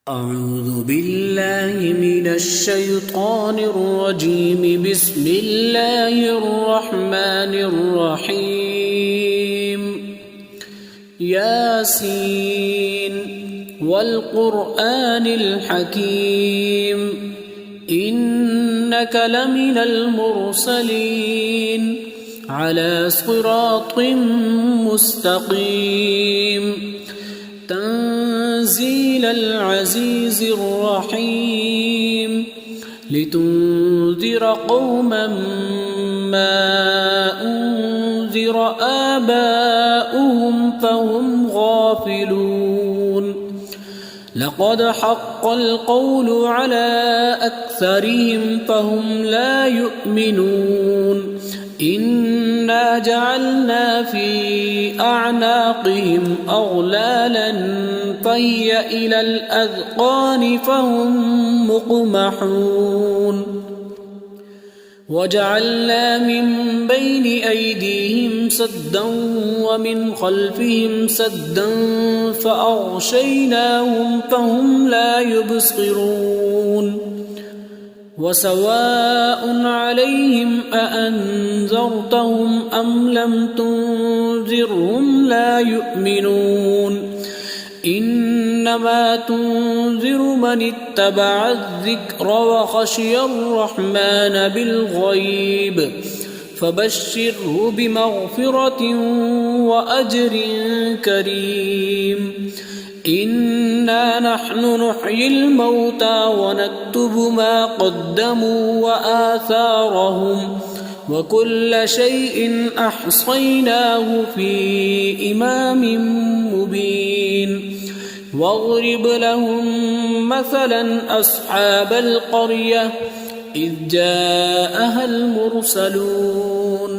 أعوذ بالله من الشيطان الرجيم. بسم الله الرحمن الرحيم. ياسين والقرآن الحكيم إنك لمن المرسلين على صراط مستقيم تنزيل العزيز الرحيم لتنذر قوما ما أنذر آباؤهم فهم غافلون. لقد حق القول على أكثرهم فهم لا يؤمنون. إنا جعلنا في أعناقهم أغلالا فهي إلى الأذقان فهم مقمحون. وجعلنا من بين أيديهم سدا ومن خلفهم سدا فأغشيناهم فهم لا يبصرون. وسواء عليهم أأنذرتهم أم لم تنذرهم لا يؤمنون. إنما تنذر من اتبع الذكر وخشي الرحمن بالغيب فبشره بمغفرة وأجر كريم. إنا نحن نحيي الموتى ونكتب ما قدموا وآثارهم وكل شيء أحصيناه في إمام مبين. واضرب لهم مثلا أصحاب القرية إذ جاءها المرسلون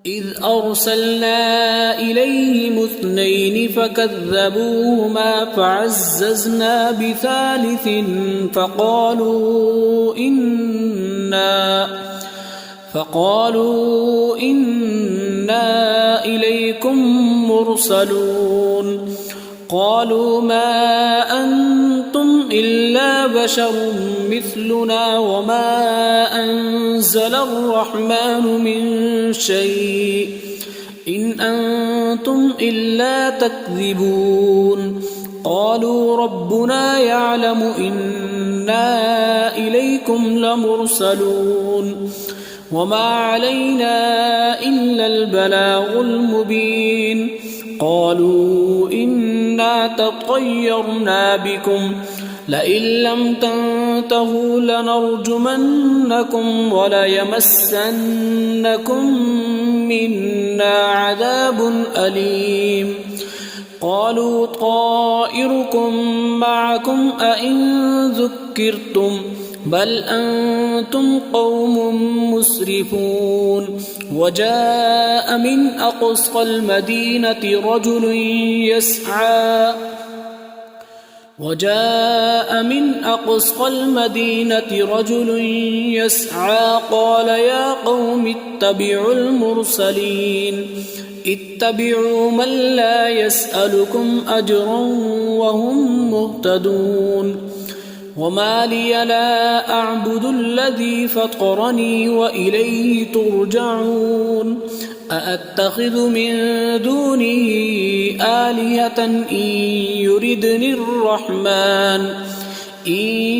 إذ أرسلنا إليهم اثنين فكذبوهما فعززنا بثالث فقالوا إنا إليكم مرسلون. قالوا ما أنتم إلا بشر مثلنا وما أنزل الرحمن من شيء إن أنتم إلا تكذبون. قالوا ربنا يعلم إنا إليكم لمرسلون وما علينا إلا البلاغ المبين. قالوا إنا تطيرنا بكم لئن لم تنتهوا لنرجمنكم وليمسنكم منا عذاب أليم. قالوا طائركم معكم أئن ذكرتم بل أنتم قوم مسرفون. وجاء من أقصى المدينة رجل يسعى قال يا قوم اتبعوا المرسلين اتبعوا من لا يسألكم أجرا وهم مهتدون. وما لي لا أعبد الذي فطرني وإليه ترجعون. أأتخذ من دونه آلهة إن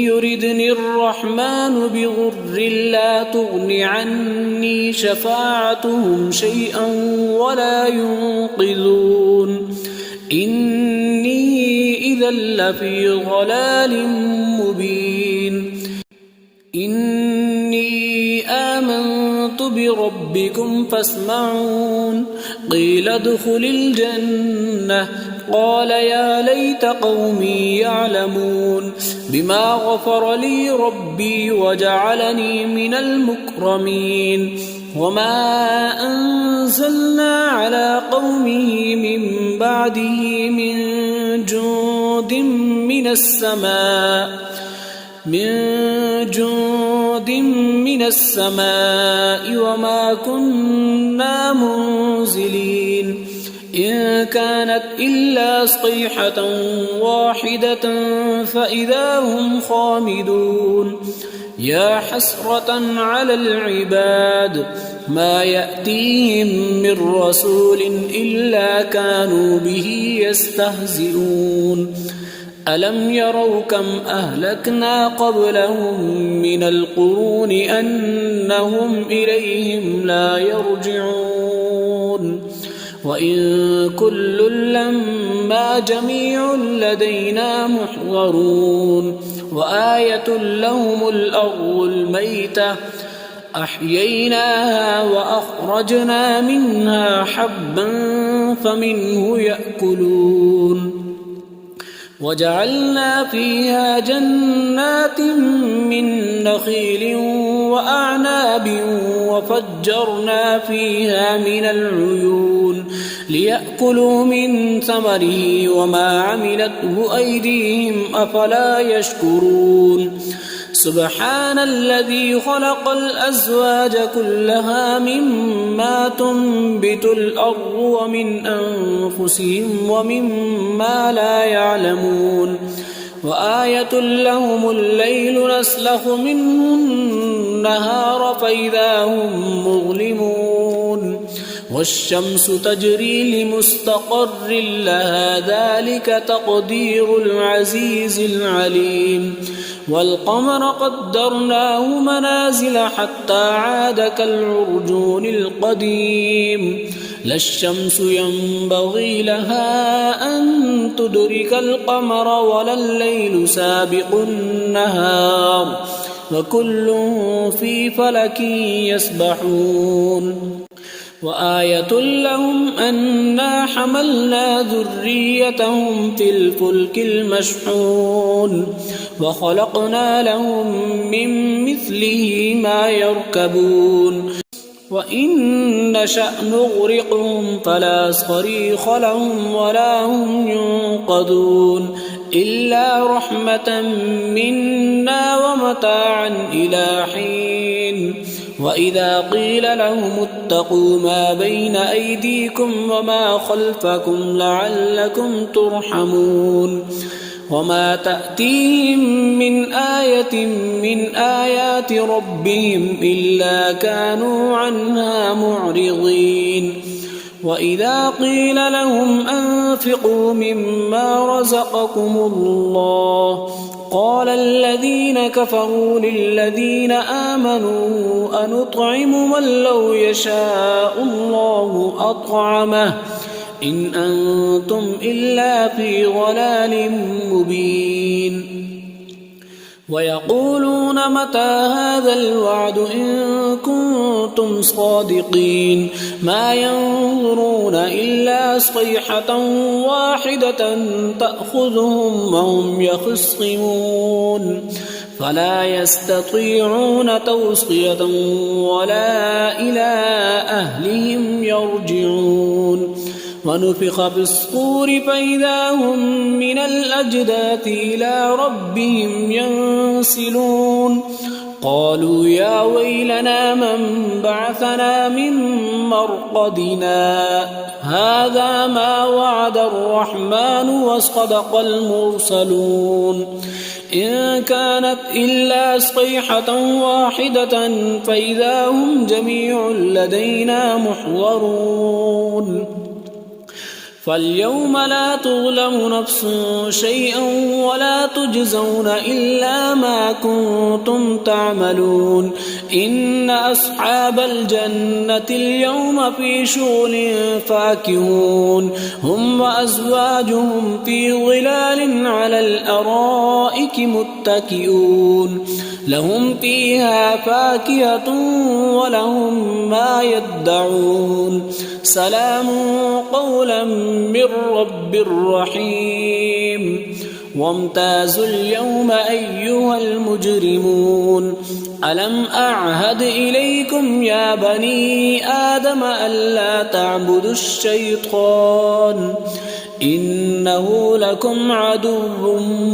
يردني الرحمن بضر لا تغن عني شفاعتهم شيئا ولا ينقذون. إني إذا لفي ضلال مبين. إني آمنت بربكم فاسمعون. قيل ادخل الجنة قال يا ليت قومي يعلمون بما غفر لي ربي وجعلني من المكرمين. وما أنزلنا على قومه من بعده من جند من السماء وما كنا منزلين. إن كانت إلا صيحة واحدة فإذا هم خامدون يا حسرة على العباد ما يأتيهم من رسول إلا كانوا به يستهزئون ألم يروا كم أهلكنا قبلهم من القرون أنهم إليهم لا يرجعون وإن كل لما جميع لدينا محضرون وآية لهم الأرض الميتة أحييناها وأخرجنا منها حبا فمنه يأكلون وجعلنا فيها جنات من نخيل وأعناب وفجرنا فيها من العيون ليأكلوا من ثمره وما عملته أيديهم أفلا يشكرون سبحان الذي خلق الأزواج كلها مما تنبت الأرض ومن أنفسهم ومما لا يعلمون وآية لهم الليل نسلخ منه النهار فإذا هم مظلمون والشمس تجري لمستقر لها ذلك تقدير العزيز العليم والقمر قدرناه منازل حتى عاد كالعرجون القديم لا الشمس ينبغي لها أن تدرك القمر ولا الليل سابق النهار وكل في فلك يسبحون وآية لهم أنا حملنا ذريتهم في الفلك المشحون وخلقنا لهم من مثله ما يركبون وإن نشأ نغرقهم فلا صريخ لهم ولا هم ينقذون إلا رحمة منا ومتاعا إلى حين وإذا قيل لهم اتقوا ما بين أيديكم وما خلفكم لعلكم ترحمون وما تأتيهم من آية من آيات ربهم إلا كانوا عنها معرضين وإذا قيل لهم أنفقوا مما رزقكم الله قال الذين كفروا للذين آمنوا أنطعم من لو يشاء الله أطعمه إن أنتم إلا في ضلال مبين ويقولون متى هذا الوعد إن كنتم صادقين ما ينظرون إلا صيحة واحدة تأخذهم وهم يخصمون فلا يستطيعون توصية ولا إلى أهلهم يرجعون ونفخ في الصور فإذا هم من الأجداث إلى ربهم ينسلون قالوا يا ويلنا من بعثنا من مرقدنا هذا ما وعد الرحمن وصدق المرسلون إن كانت إلا صيحة واحدة فإذا هم جميع لدينا محضرون فاليوم لا تظلم نفس شيئا ولا تجزون إلا ما كنتم تعملون إن أصحاب الجنة اليوم في شغل فاكهون هم وأزواجهم في ظلال على الأرائك متكئون لهم فيها فاكهة ولهم ما يدعون سلام قولا من رب رحيم وامتازوا اليوم أيها المجرمون ألم أعهد إليكم يا بني آدم ألا تعبدوا الشيطان إنه لكم عدو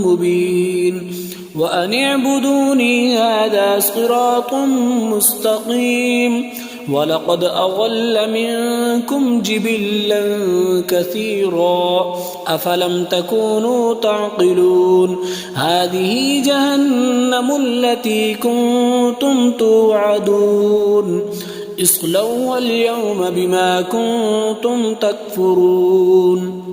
مبين وأن اعبدوني هذا صراط مستقيم ولقد أضل منكم جبلا كثيرا أفلم تكونوا تعقلون هذه جهنم التي كنتم توعدون اصلوها اليوم بما كنتم تكفرون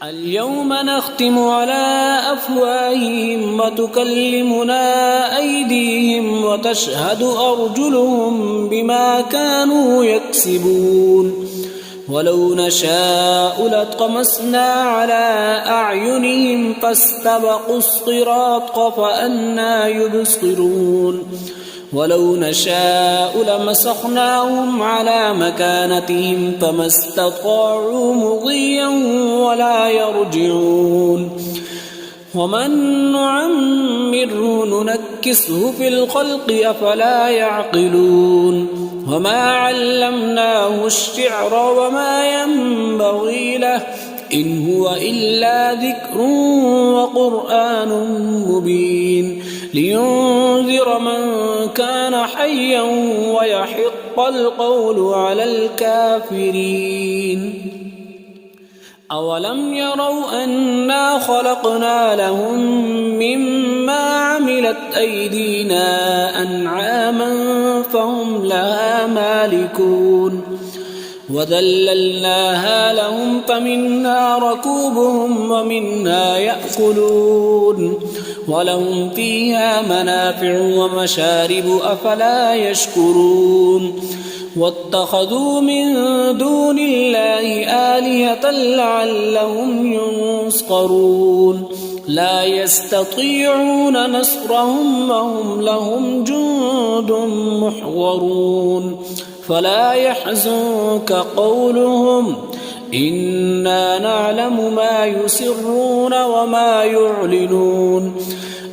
اليوم نختم على أفواههم وتكلمنا أيديهم وتشهد أرجلهم بما كانوا يكسبون ولو نشاء لطمسنا على أعينهم فاستبقوا الصراط فأنى يبصرون ولو نشاء لمسخناهم على مكانتهم فما استطاعوا مضيا ولا يرجعون ومن نعمره ننكسه في الخلق أفلا يعقلون وما علمناه الشعر وما ينبغي له إن هو إلا ذكر وقرآن مبين لينذر من كان حيا ويحق القول على الكافرين أولم يروا أنا خلقنا لهم مما عملت أيدينا أنعاما فهم لها مالكون وذللناها لهم فمنها ركوبهم ومنها يأكلون ولهم فيها منافع ومشارب أفلا يشكرون واتخذوا من دون الله آلهة لعلهم ينصرون لا يستطيعون نصرهم وهم لهم جند محضرون فلا يحزنك قولهم إنا نعلم ما يسرون وما يعلنون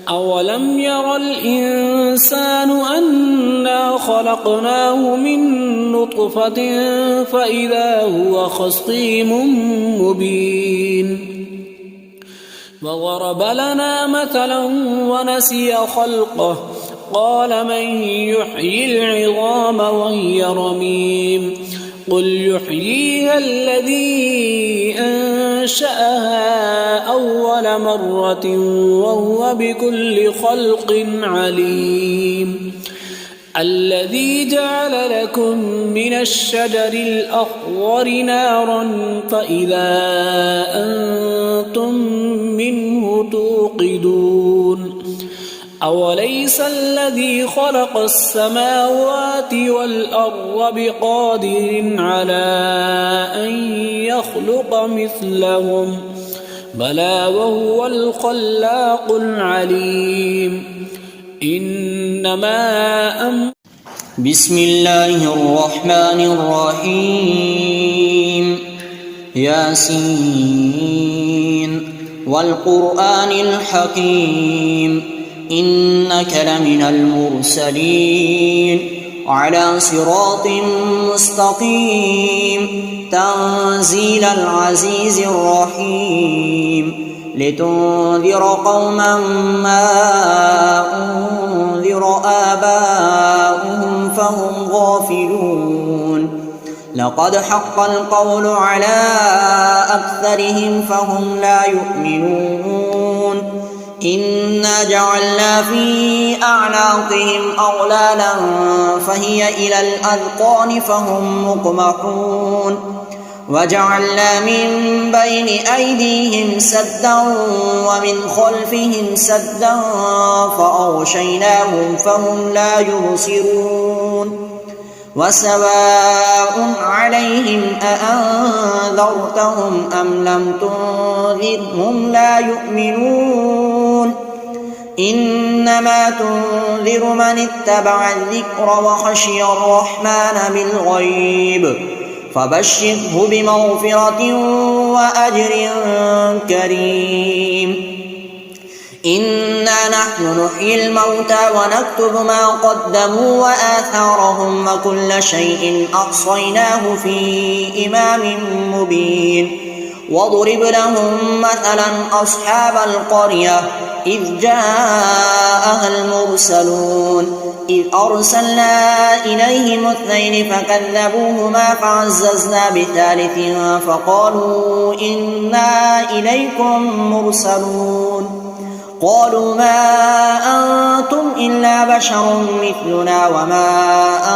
أولم ير الإنسان أنا خلقناه من نطفة فإذا هو خصيم مبين وضرب لنا مثلا ونسي خلقه قال من يحيي العظام وهي رميم قل يحييها الذي أنشأها أول مرة وهو بكل خلق عليم الذي جعل لكم من الشجر الأخضر نارا فإذا أنتم منه توقدون أوليس الذي خلق السماوات والأرض بقادر على أن يخلق مثلهم بلى وهو الخلاق العليم إنما بسم الله الرحمن الرحيم ياسين والقرآن الحكيم إنك لمن المرسلين على صراط مستقيم تنزيل العزيز الرحيم لتنذر قوما ما أنذر آباؤهم فهم غافلون لقد حق القول على أكثرهم فهم لا يؤمنون إنا جعلنا في أعناقهم أغلالا فهي إلى الأذقان فهم مقمحون وجعلنا من بين أيديهم سدا ومن خلفهم سدا فأغشيناهم فهم لا يبصرون وسواء عليهم أأنذرتهم أم لم تنذرهم لا يؤمنون إنما تنذر من اتبع الذكر وخشي الرحمن بالغيب فبشره بمغفرة وأجر كريم إنا نحن نحيي الموتى ونكتب ما قدموا وآثارهم وكل شيء أحصيناه في إمام مبين واضرب لهم مثلا أصحاب القرية إذ جاءها المرسلون إذ أرسلنا إليهم اثنين فكذبوهما فعززنا بثالث فقالوا إنا إليكم مرسلون قالوا ما أنتم إلا بشر مثلنا وما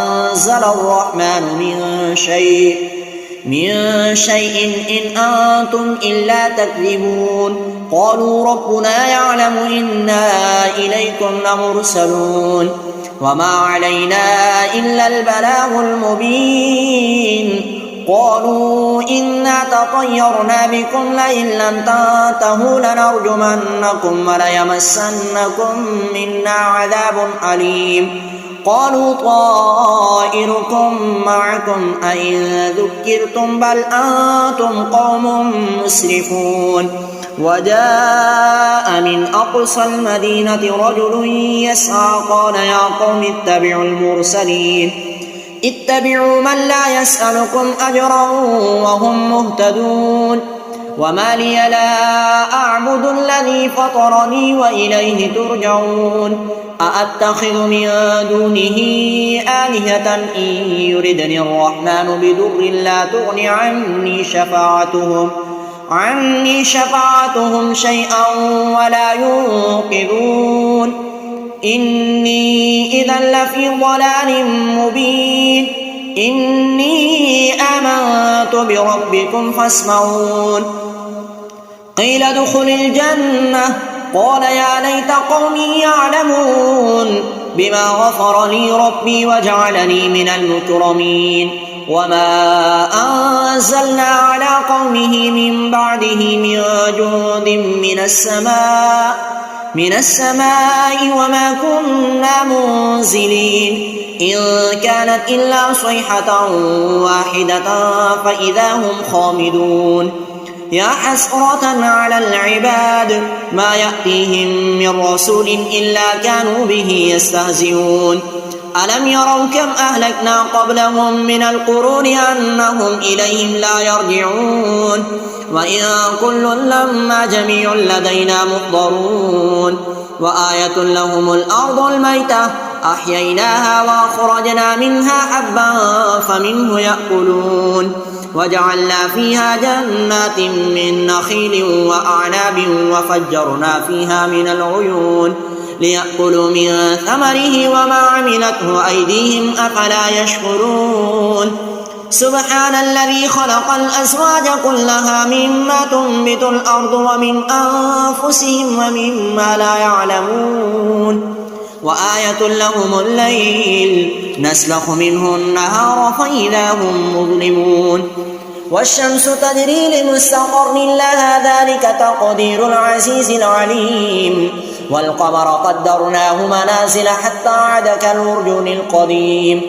أنزل الرحمن من شيء إن أنتم إلا تكذبون قالوا ربنا يعلم إنا إليكم لمرسلون وما علينا إلا البلاغ المبين قالوا إنا تطيرنا بكم لئن لم تنتهوا لنرجمنكم وليمسنكم منا عذاب أليم قالوا طائركم معكم أئن ذكرتم بل أنتم قوم مسرفون وجاء من أقصى المدينة رجل يسعى قال يا قوم اتبعوا المرسلين اتبعوا من لا يسألكم أجرا وهم مهتدون وما لي لا أعبد الذي فطرني وإليه ترجعون أأتخذ من دونه آلهة إن يردني الرحمن بضر لا تغن عني شفاعتهم شيئا ولا ينقذون إني إذا لفي ضلال مبين إني آمنت بربكم فاسمعون قيل ادخل الجنة قال يا ليت قومي يعلمون بما غفر لي ربي وجعلني من المكرمين وما أنزلنا على قومه من بعده من جند من السماء وما كنا منزلين إن كانت إلا صيحة واحدة فإذا هم خامدون يا حسرة على العباد ما يأتيهم من رسول إلا كانوا به يستهزئون ألم يروا كم أهلكنا قبلهم من القرون أنهم إليهم لا يرجعون وإن كل لما جميع لدينا محضرون وآية لهم الأرض الميتة أحييناها وأخرجنا منها حبا فمنه يأكلون وجعلنا فيها جنات من نخيل وأعناب وفجرنا فيها من العيون ليأكلوا من ثمره وما عملته أيديهم أفلا يشكرون سبحان الذي خلق الأزواج كلها مما تنبت الأرض ومن أنفسهم ومما لا يعلمون وآية لهم الليل نسلخ منه النهار فإذا هم مظلمون والشمس تجري لمستقر لها ذلك تقدير العزيز العليم والقمر قدرناه منازل حتى عاد كالعرجون القديم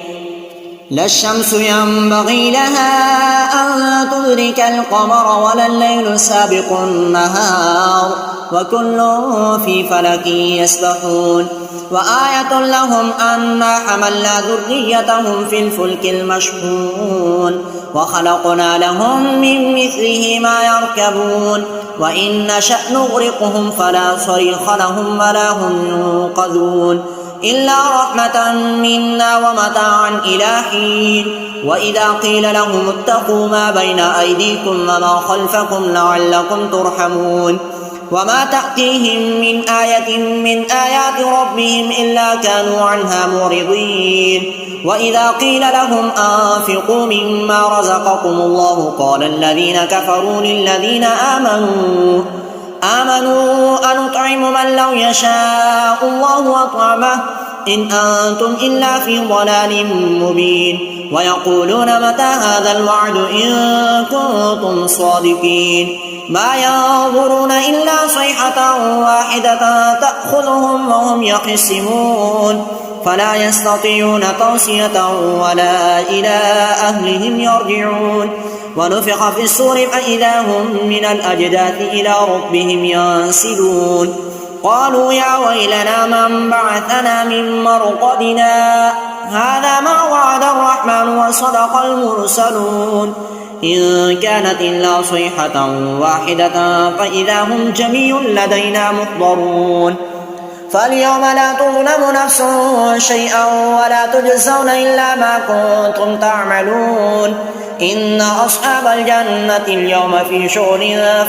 لا الشمس ينبغي لها أن تدرك القمر ولا الليل سابق النهار وكل في فلك يسبحون وآية لهم أنا حملنا ذريتهم في الفلك المشحون وخلقنا لهم من مثله ما يركبون وإن نشأ نغرقهم فلا صريخ لهم ولا هم ينقذون إلا رحمة منا ومتاعا إلى حين وإذا قيل لهم اتقوا ما بين أيديكم وما خلفكم لعلكم ترحمون وما تأتيهم من آية من آيات ربهم إلا كانوا عنها معرضين وإذا قيل لهم أنفقوا مما رزقكم الله قال الذين كفروا للذين آمنوا أنطعم من لو يشاء الله أطعمه إن أنتم إلا في ضلال مبين ويقولون متى هذا الوعد إن كنتم صادقين ما ينظرون إلا صيحة واحدة تأخذهم وهم يخصمون فلا يستطيعون توصية ولا إلى أهلهم يرجعون ونفخ في الصور فإذا هم من الأجداث إلى ربهم ينسلون قالوا يا ويلنا من بعثنا من مرقدنا هذا ما وعد الرحمن وصدق المرسلون إن كانت إلا صيحة واحدة فإذا هم جميع لدينا محضرون فاليوم لا تظلم نفس شيئا ولا تجزون إلا ما كنتم تعملون إن أصحاب الجنة اليوم في شغل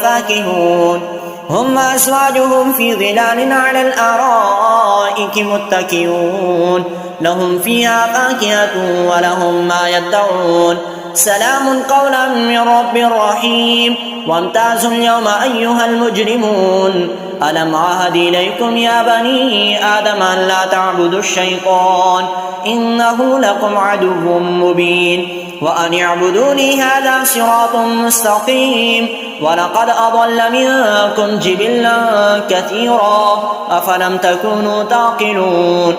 فاكهون هم وأزواجهم في ظلال على الأرائك متكئون لهم فيها فاكهة ولهم ما يدعون سلام قولا من رب رحيم وامتازوا اليوم أيها المجرمون ألم عهد إليكم يا بني آدم أن لا تعبدوا الشيطان إنه لكم عدو مبين وأن اعبدوني هذا صراط مستقيم ولقد أضل منكم جبلا كثيرا أفلم تكونوا تعقلون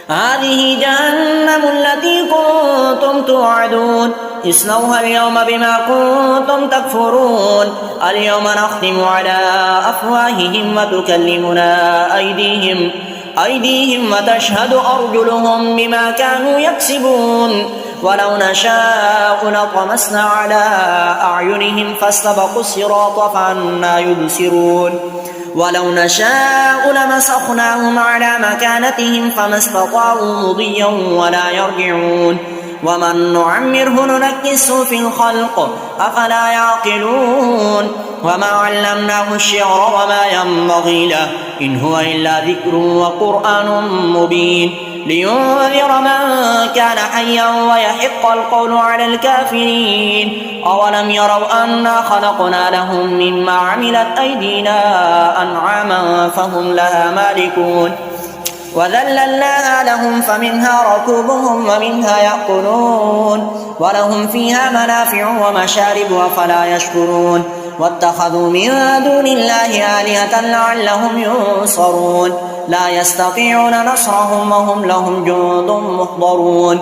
هذه جهنم التي كنتم توعدون اصلوها اليوم بما كنتم تكفرون اليوم نختم على أفواههم وتكلمنا أيديهم وتشهد أرجلهم بما كانوا يكسبون ولو نشاء لطمسنا على أعينهم فاستبقوا الصراط فأنى يبصرون ولو نشاء لمسخناهم على مكانتهم فما استطاعوا مضيا ولا يرجعون ومن نعمره ننكسه في الخلق أفلا يعقلون وما علمناه الشعر وما ينبغي له إن هو إلا ذكر وقرآن مبين لينذر من كان حيا ويحق القول على الكافرين أولم يروا أنا خلقنا لهم مما عملت أيدينا أنعاما فهم لها مالكون وذللناها لهم فمنها ركوبهم ومنها يأكلون ولهم فيها منافع ومشارب أفلا يشكرون واتخذوا من دون الله آلهة لعلهم ينصرون لا يستطيعون نصرهم وهم لهم جند محضرون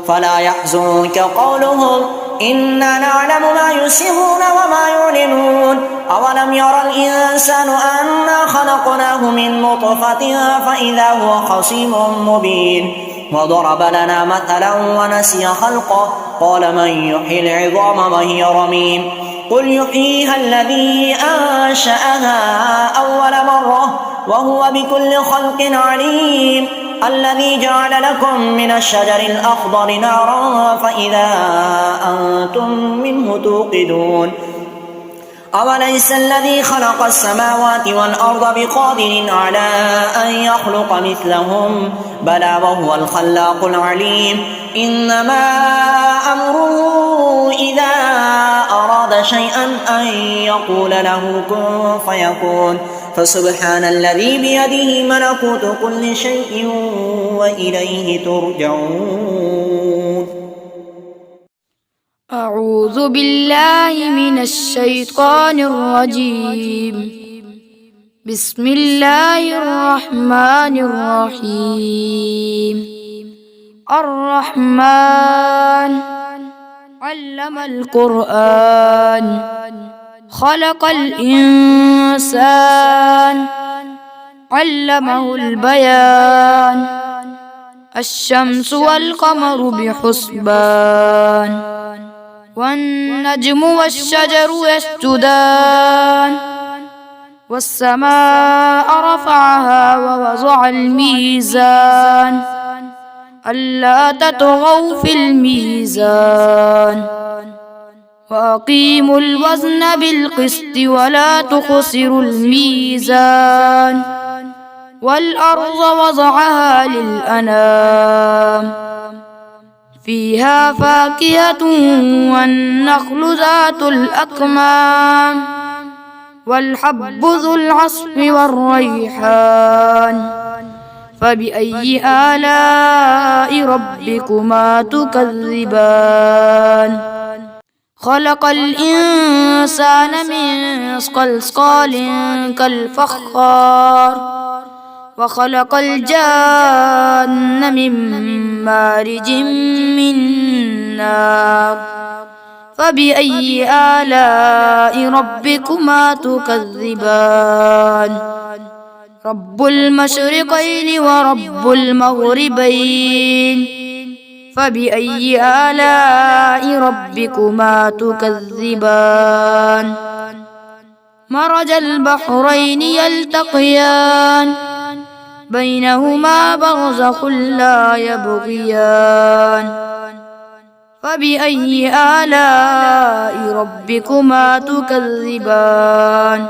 فلا يحزنك قولهم إنا نعلم ما يسرون وما يعلنون أولم يرى الإنسان أنا خلقناه من نطفة فإذا هو خصيم مبين وضرب لنا مثلا ونسي خلقه قال من يحيي العظام وهي رميم قل يحييها الذي أنشأها أول مرة وهو بكل خلق عليم الذي جعل لكم من الشجر الأخضر نارا فإذا أنتم منه توقدون أوليس الذي خلق السماوات والأرض بقادر على أن يخلق مثلهم بلى وهو الخلاق العليم إنما أمره إذا أراد شيئا أن يقول له كن فيكون فسبحان الذي بيده ملكوت كل شيء وإليه ترجعون أعوذ بالله من الشيطان الرجيم بسم الله الرحمن الرحيم الرحمن علم القرآن خلق الإنسان علمه البيان الشمس والقمر بحسبان والنجم والشجر يسجدان والسماء رفعها ووضع الميزان ألا تطغوا في الميزان وأقيموا الوزن بالقسط ولا تخسروا الميزان والأرض وضعها للأنام فيها فاكهة والنخل ذات الأكمام والحب ذو العصف والريحان فبأي آلاء ربكما تكذبان خلق الإنسان من صلصال كالفخار وخلق الجان من مارج من نار فبأي آلاء ربكما تكذبان رب المشرقين ورب المغربين فبأي آلاء ربكما تكذبان مرج البحرين يلتقيان بينهما برزخ لا يبغيان فبأي آلاء ربكما تكذبان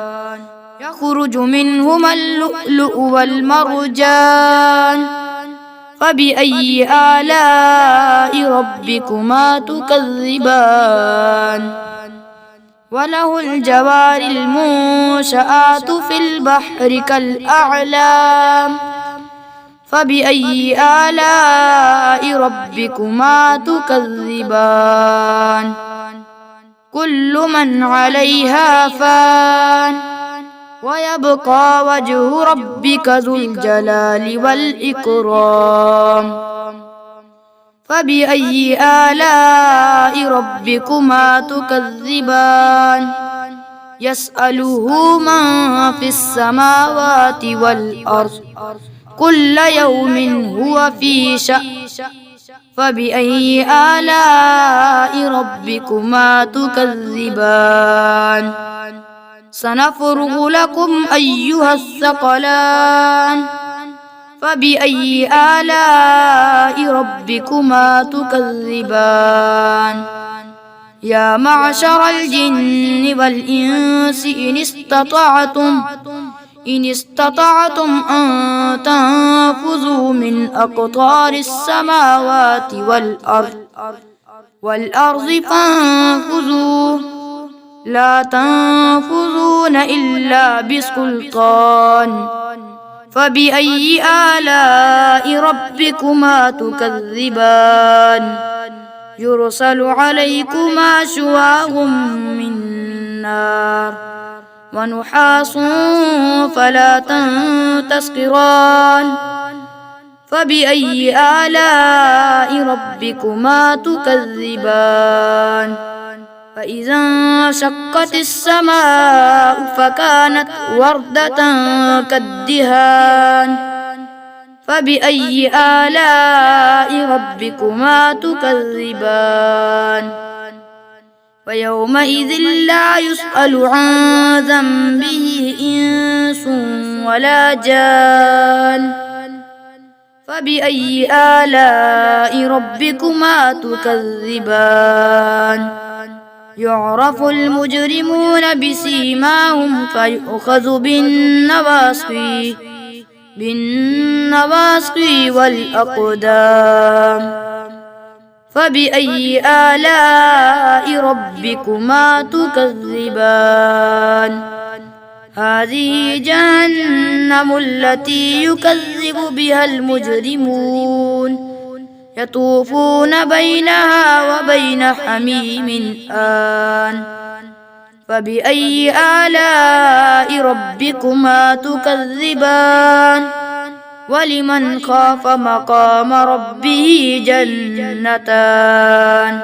يخرج منهما اللؤلؤ والمرجان فبأي آلاء ربكما تكذبان وله الجوار المنشآت في البحر كالأعلام فبأي آلاء ربكما تكذبان كل من عليها فان ويبقى وجه ربك ذو الجلال والإكرام فبأي آلاء ربكما تكذبان يسأله من في السماوات والأرض كل يوم هو في شأن فبأي آلاء ربكما تكذبان سنفرغ لكم أيها الثقلان فبأي آلاء ربكما تكذبان يا معشر الجن والإنس إن استطعتم أن تنفذوا من أقطار السماوات والأرض فانفذوا لا تنفذون إلا بسلطان فبأي آلاء ربكما تكذبان يرسل عليكما شواظ من نار ونحاس فلا تنتصران فبأي آلاء ربكما تكذبان فإذا انشقت السماء فكانت وردة كالدهان فبأي آلاء ربكما تكذبان ويومئذ لا يسأل عن ذنبه إنس ولا جان فبأي آلاء ربكما تكذبان يعرف المجرمون بسيماهم فيؤخذ بالنواصي والأقدام فبأي آلاء ربكما تكذبان هذه جهنم التي يكذب بها المجرمون يطوفون بينها وبين حميم آن فبأي آلاء ربكما تكذبان ولمن خاف مقام ربه جنتان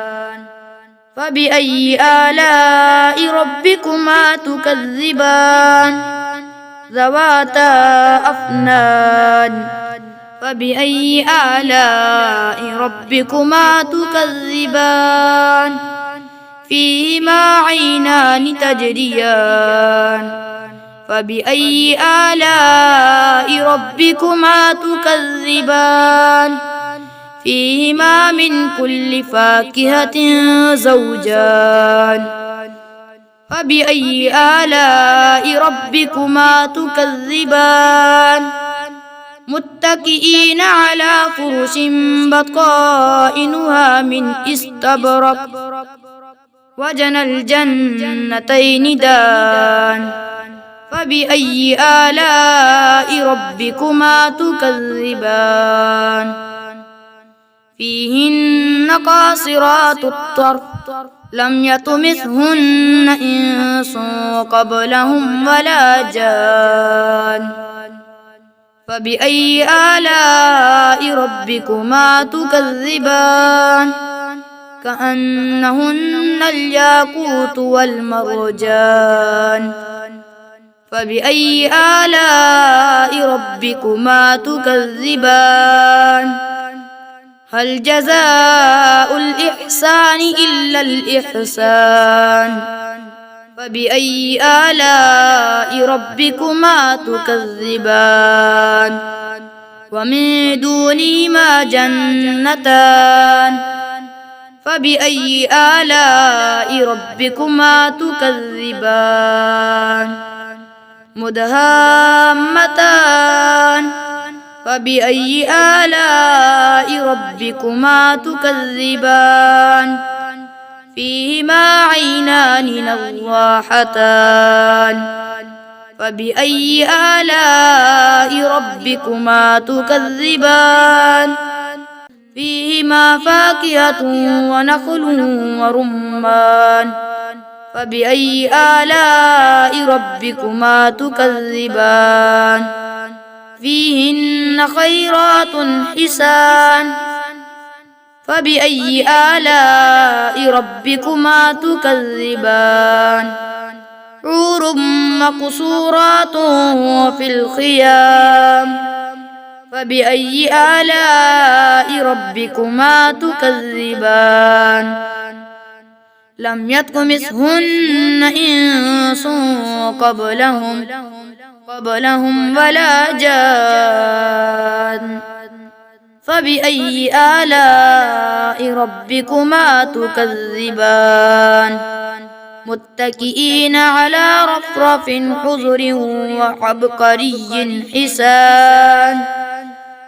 فبأي آلاء ربكما تكذبان ذواتا أفنان فبأي آلاء ربكما تكذبان فيهما عينان تجريان فبأي آلاء ربكما تكذبان فيهما من كل فاكهة زوجان فبأي آلاء ربكما تكذبان متكئين على فرش بطائنها من استبرق وجنى الجنتين دان فبأي آلاء ربكما تكذبان فيهن قاصرات الطرف لم يطمثهن إنس قبلهم ولا جان فبأي آلاء ربكما تكذبان كأنهن الياقوت والمرجان فبأي آلاء ربكما تكذبان هل جزاء الإحسان إلا الإحسان فبأي آلاء ربكما تكذبان ومن دونهما جنتان فبأي آلاء ربكما تكذبان مدهامتان فبأي آلاء ربكما تكذبان فيهما عينان نضاحتان فبأي آلاء ربكما تكذبان فيهما فاكهة ونخل ورمان فبأي آلاء ربكما تكذبان فيهن خيرات حسان فبأي آلاء ربكما تكذبان حور مقصورات في الخيام فبأي آلاء ربكما تكذبان لم يطمثهن إنس قبلهم ولا جان فبأي آلاء ربكما تكذبان متكئين على رفرف خضر وعبقري حسان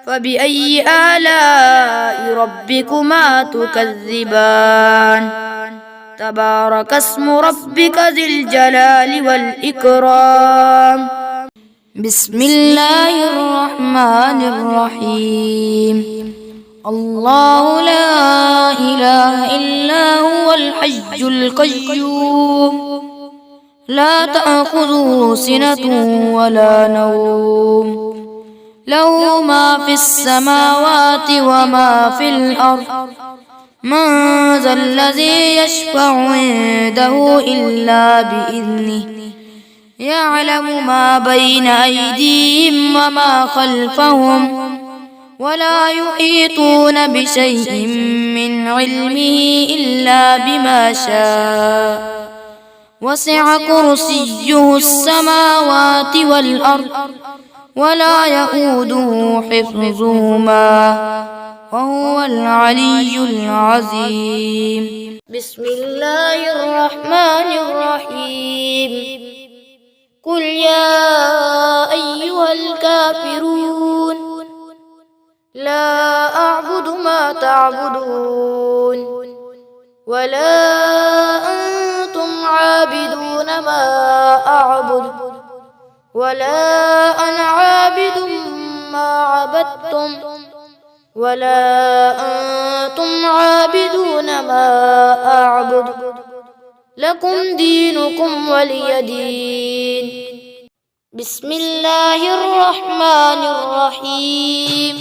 فبأي آلاء ربكما تكذبان تبارك اسم ربك ذي الجلال والإكرام بسم الله الرحمن الرحيم الله لا إله إلا هو الحي القيوم لا تأخذه سنة ولا نوم له ما في السماوات وما في الأرض من ذا الذي يشفع عنده إلا بإذنه يعلم ما بين أيديهم وما خلفهم ولا يحيطون بشيء من علمه إلا بما شاء وسع كرسيه السماوات والأرض ولا يئوده حفظهما وهو العلي العظيم بسم الله الرحمن الرحيم قل يا أيها الكافرون لا أعبد ما تعبدون ولا أنتم عابدون ما أعبد ولا أنا عابد ما عبدتم ولا أنتم عابدون ما أعبد لكم دينكم ولي دين بسم الله الرحمن الرحيم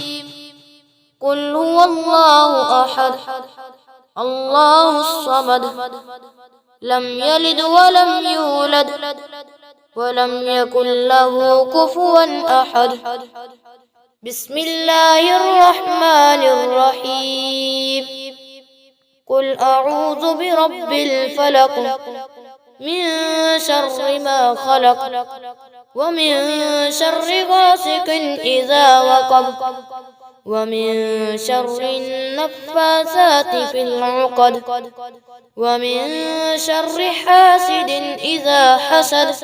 قل هو الله أحد الله الصمد لم يلد ولم يولد ولم يكن له كفوا أحد بسم الله الرحمن الرحيم قل أعوذ برب الفلق من شر ما خلق ومن شر غاسق إذا وقب ومن شر النفاثات في العقد ومن شر حاسد إذا حسد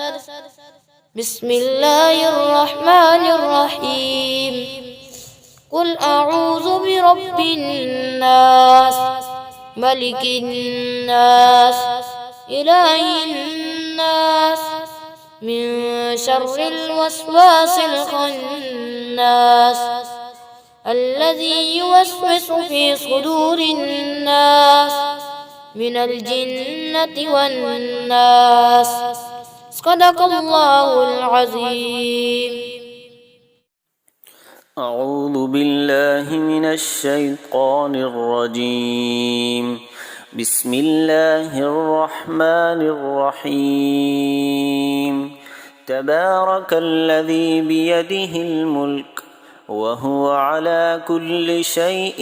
بسم الله الرحمن الرحيم قل أعوذ برب الناس ملك الناس إله الناس من شر الوسواس الخناس الذي يوسوس في صدور الناس من الجنة والناس صدق الله العظيم أعوذ بالله من الشيطان الرجيم بسم الله الرحمن الرحيم تبارك الذي بيده الملك وهو على كل شيء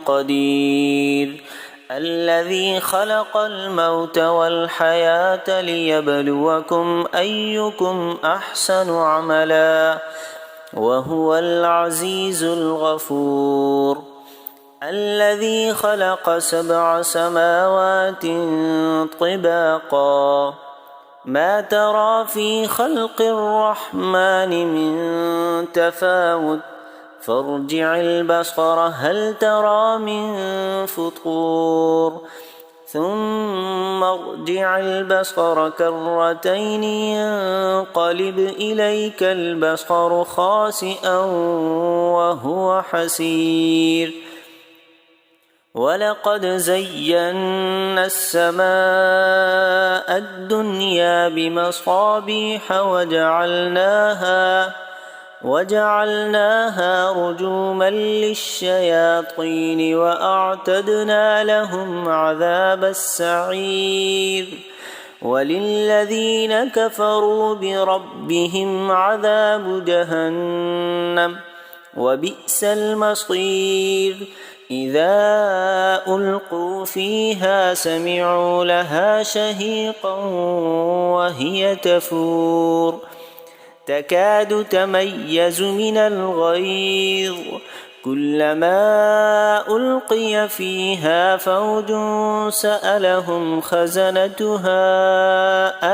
قدير الذي خلق الموت والحياة ليبلوكم أيكم أحسن عملا وهو العزيز الغفور الذي خلق 7 سماوات طباقا ما ترى في خلق الرحمن من تفاوت فارجع البصر هل ترى من فطور ثم ارجع البصر كرتين ينقلب إليك البصر خاسئا وهو حسير ولقد زينا السماء الدنيا بمصابيح وجعلناها رجوما للشياطين وأعتدنا لهم عذاب السعير وللذين كفروا بربهم عذاب جهنم وبئس المصير إذا ألقوا فيها سمعوا لها شهيقا وهي تفور تكاد تميز من الغيظ كلما ألقي فيها فوج سألهم خزنتها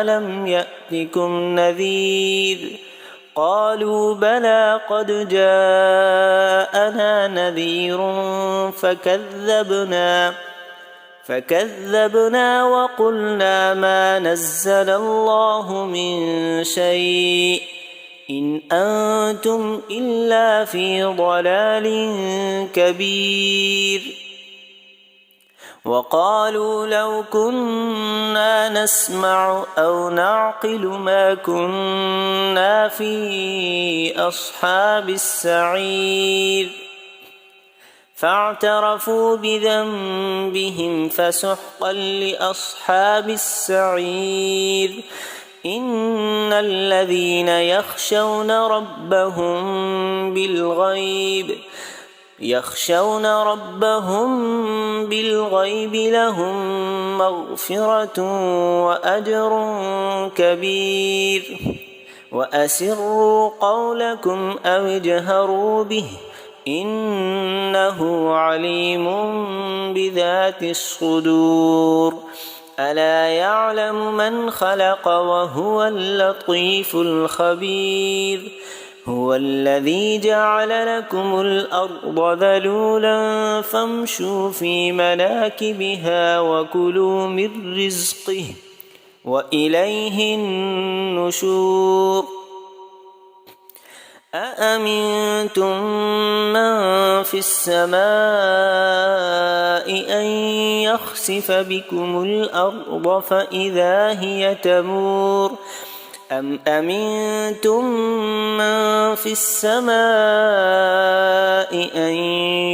ألم يأتكم نذير قالوا بلى قد جاءنا نذير فكذبنا وقلنا ما نزل الله من شيء إن أنتم إلا في ضلال كبير وقالوا لو كنا نسمع أو نعقل ما كنا في أصحاب السعير فاعترفوا بذنبهم فسحقا لأصحاب السعير إن الذين يخشون ربهم بالغيب لهم مغفرة وأجر كبير وأسروا قولكم أو اجهروا به إنه عليم بذات الصدور ألا يعلم من خلق وهو اللطيف الخبير هو الذي جعل لكم الأرض ذلولا فامشوا في مناكبها وكلوا من رزقه وإليه النشور أأمنتم من في السماء أن يخسف بكم الأرض فإذا هي تمور أم أمنتم من في السماء أن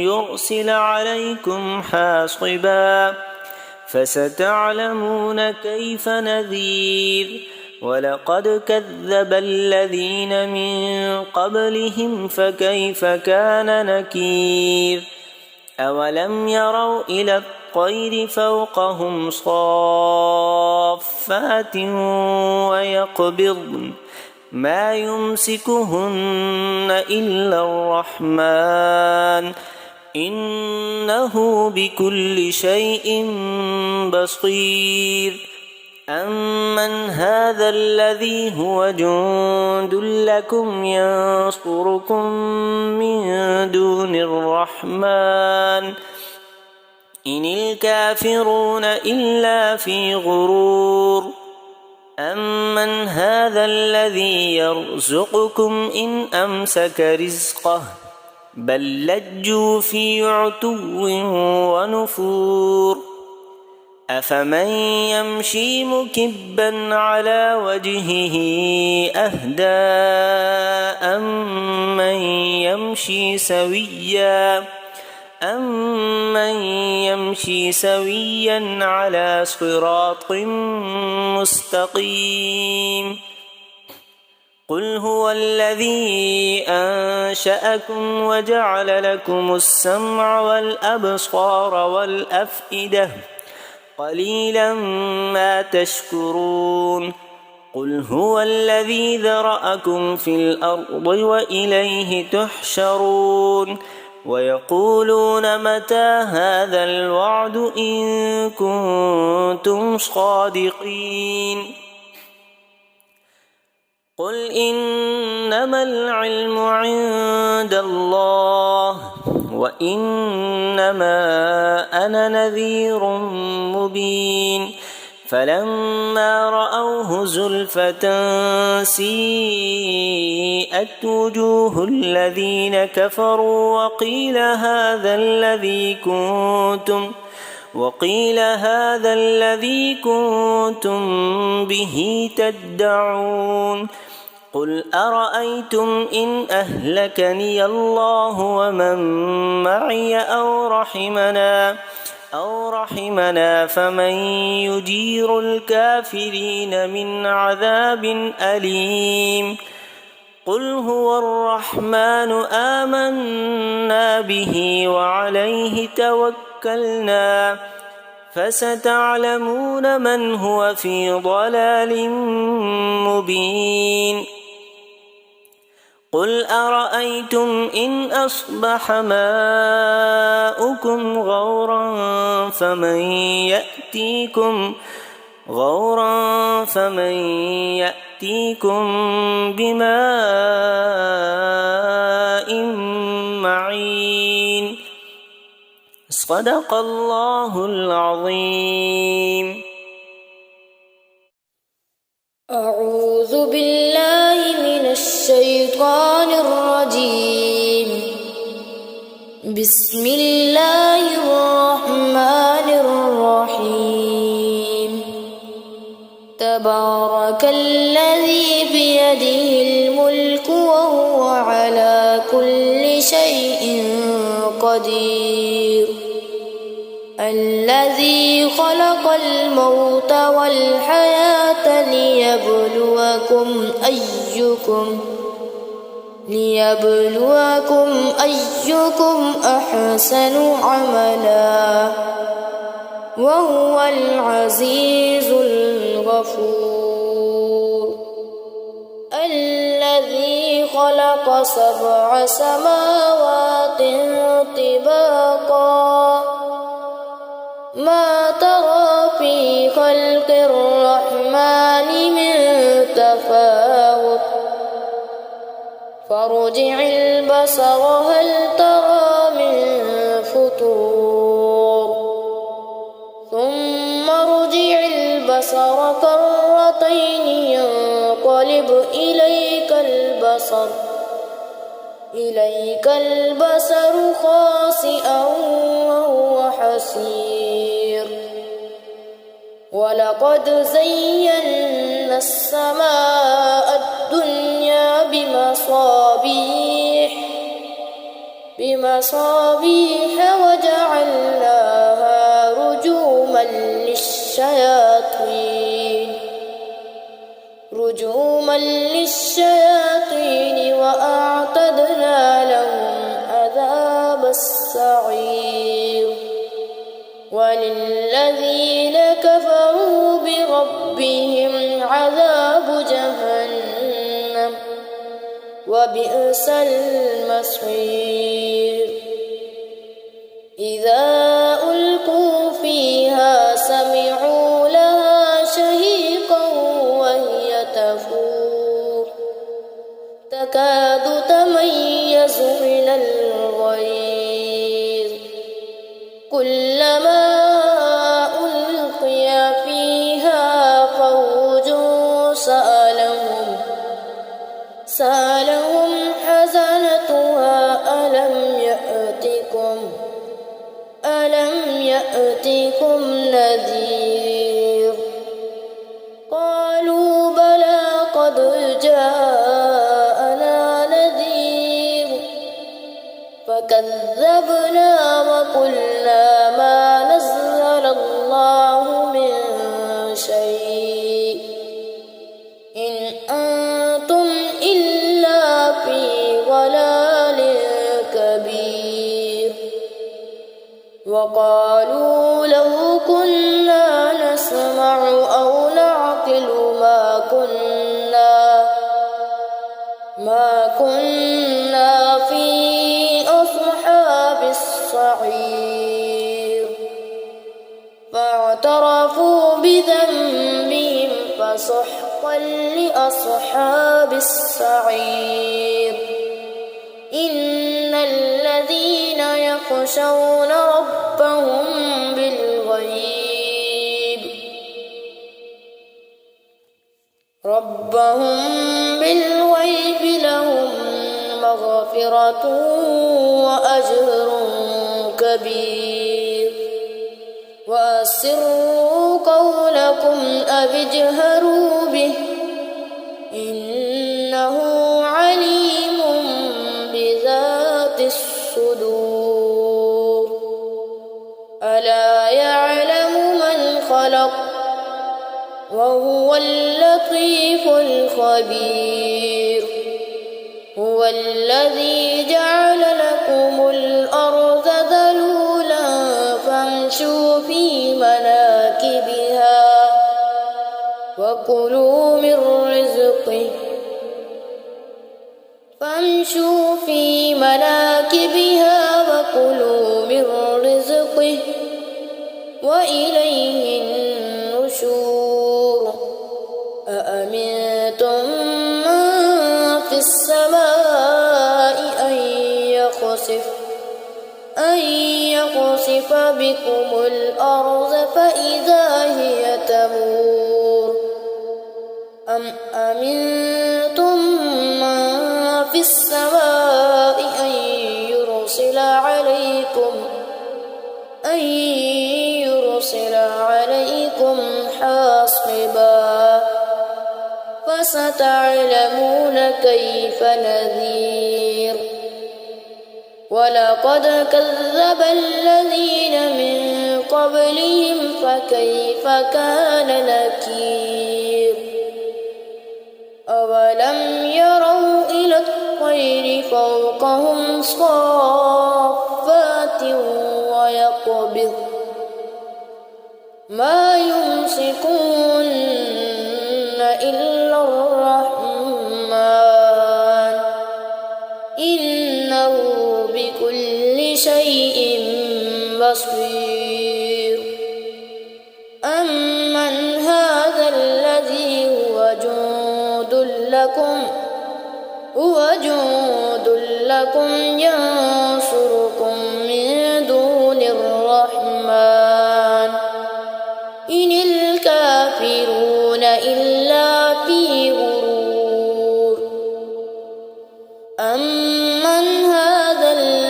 يرسل عليكم حاصبا فستعلمون كيف نذير ولقد كذب الذين من قبلهم فكيف كان نكير أولم يروا إلى الطير فوقهم صافات ويقبضن ما يمسكهن إلا الرحمن إنه بكل شيء بصير أمن هذا الذي هو جند لكم ينصركم من دون الرحمن إن الكافرون إلا في غرور أمن هذا الذي يرزقكم إن أمسك رزقه بل لجوا في عتو ونفور أفمن يمشي مكبا على وجهه أهدى أمن يمشي سويا على صراط مستقيم قل هو الذي أنشأكم وجعل لكم السمع والأبصار والأفئدة قليلا ما تشكرون قل هو الذي ذرأكم في الأرض وإليه تحشرون ويقولون متى هذا الوعد إن كنتم صادقين قل إنما العلم عند الله وإنما أنا نذير مبين فلما رأوه زلفة سيئت وجوه الذين كفروا وقيل هذا الذي كنتم به تدعون قل أرأيتم إن أهلكني الله ومن معي أو رحمنا فمن يجير الكافرين من عذاب أليم قل هو الرحمن آمنا به وعليه توكلنا فستعلمون من هو في ضلال مبين قل أرأيتم إن أصبح ماؤكم غورا فمن يأتيكم بماء معين صدق الله العظيم. أعوذ بالله من الشيطان الرجيم. بسم الله الرحمن الرحيم. تبارك الذي بيده الملك وهو على كل شيء قدير. الذي خلق الموت والحياة ليبلوكم أيكم أحسن عملا وهو العزيز الغفور. الذي خلق 7 سماوات طباقا ما ترى في خلق الرحمن من تفاوت فارجع البصر هل ترى من فطور ثم ارجع البصر كرتين ينقلب إليك البصر خاسئا وهو حسير. ولقد زينا السماء الدنيا بمصابيح وجعلناها رجوما للشياطين وأعتدنا لهم عذاب السعير. وللذين كفروا بربهم عذاب جهنم وبئس المصير. إذا ألقوا فيها سمعوا لها شهيقا وهي تفور تكاد تميز من الغيظ كلما ألقي فيها فوج سألهم حزنتها ألم يأتكم نذير قالوا بلى قد جاءنا نذير فكذبنا وقلنا ما نزل الله من شيء إن أنتم وقالوا لو كنا نسمع أو نعقل ما كنا في أصحاب السعير فاعترفوا بذنبهم فسحقا لأصحاب السعير إن الذين يخشون ربهم بالغيب لهم مغفرة وأجر كبير وأسروا قولكم أو اجهروا به إنه عليم بذات الصدور ألا يعلم من خلق وهو اللطيف الخبير هو الذي جعل لكم الأرض ذلولا فامشوا في مناكبها وكلوا من رزقه وإليه النشور أأمنتم من في السماء أن يخسف بكم الأرض فإذا هي تمور أم أمنتم من في السماء أن يرسل عليكم حاصبا فستعلمون كيف نذير ولقد كذب الذين من قبلهم فكيف كان نكير أولم يروا إلى الطير فوقهم صافات ويقبض ما يمسكون إلا الرحمن إنه بكل شيء بصير أمن هذا الذي هو جند لكم ينصركم من دون الرحمن إن الكافرون إلا في غرور أمن هذا الذي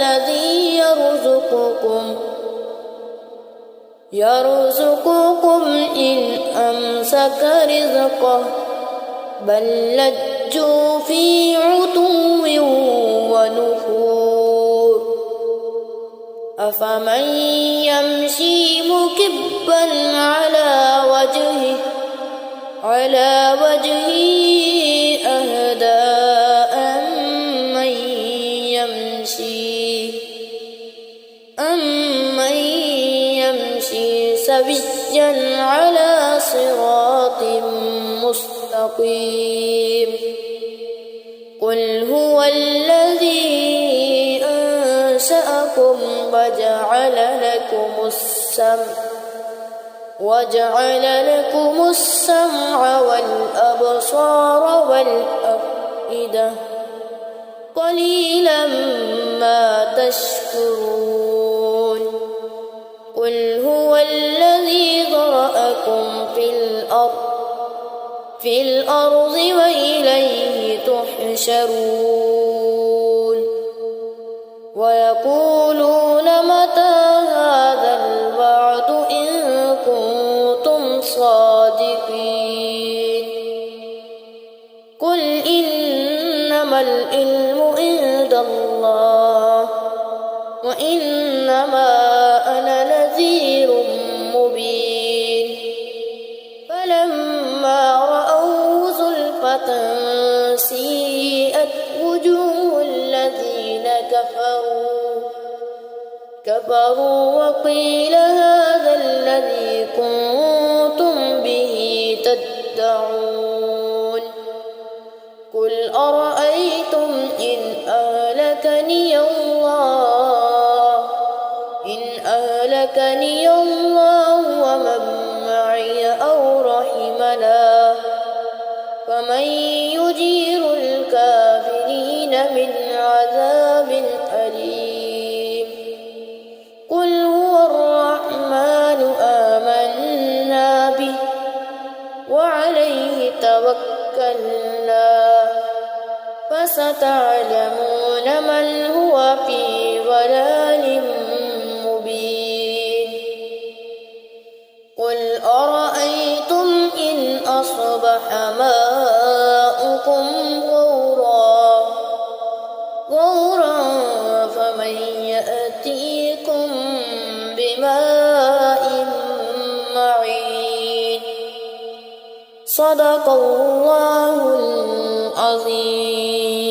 يرزقكم إن أمسك رزقه بل لجوا في عتو ونفور أفمن يمشي مكبا على وجهه أهدى أمن يمشي سويا على صراط مستقيم قل هو الذي أنشأكم وجعل لكم السمع والأبصار والأفئدة قليلا ما تشكرون قل هو الذي ذرأكم في الأرض وإليه تحشرون ويقولون متى هذا الوعد إن كنتم صادقين قل إنما العلم عند الله وإنما أنا نذير مبين فلما رأوه زلفة سيئت وجوه الذين كفروا وقيل هذا الذي كنتم به تدعون قل أرأيتم إن أهلكني الله ومن معي أو رحمنا فمن يجير الكافرين من عذاب أليم قل هو الرحمن آمنا به وعليه توكلنا فستعلمون من هو في ضلال مبين قل أرأيتم إن أصبح ماؤكم غورا فمن يأتيكم بماء معين صدق الله العظيم.